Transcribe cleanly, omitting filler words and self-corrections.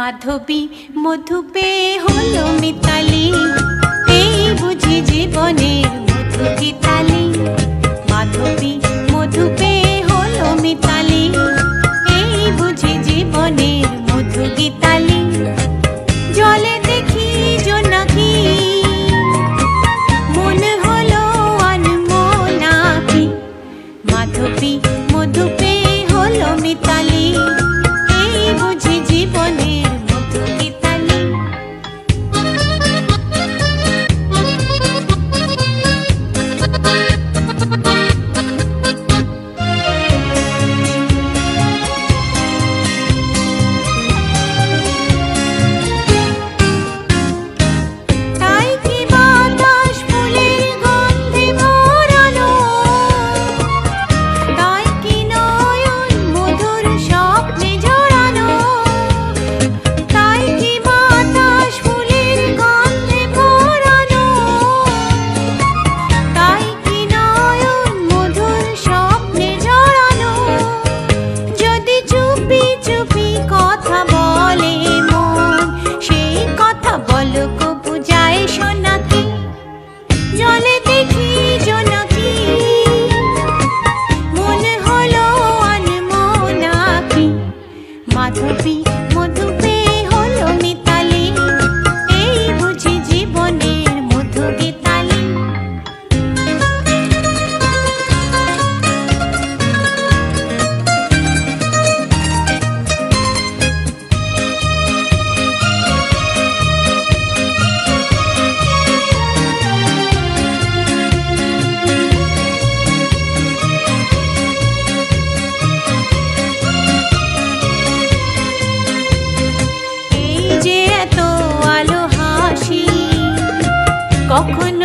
মাধবী মধু পেয়ে হলো মিতালি, এই বুঝি জীবনের মধু গীতালি। মাধবী মধু পেয়ে হলো মিতালি, এই বুঝি জীবনের মধু গীতালি। জলে দেখি জোনাকি, মনে হলো আনমোনাকি। মাধবী মধু পেয়ে হলো মিতালি, এই বুঝি জীবনের মধু গীতালি। তাই কি বাতাস ফুলের গন্ধে মোড়ানো, তাই কি নয়ন মধুর স্বপ্নে জড়ানো। তাই কি বাতাস ফুলের গন্ধে মোড়ানো, তাই কি নয়ন মধুর স্বপ্নে জড়ানো। যদি চুপি চুপি কথা বলে মন, সেই কথা বলো কবু যায় শোনাকি। জলে দেখি জোনাকি, মনে হলো আনমোনাকি। মাধবী মধু পেয়ে হলো মিতালি, এই বুঝি জীবনের মধু গীতালি। এই যে এত আলো হাসি, কখন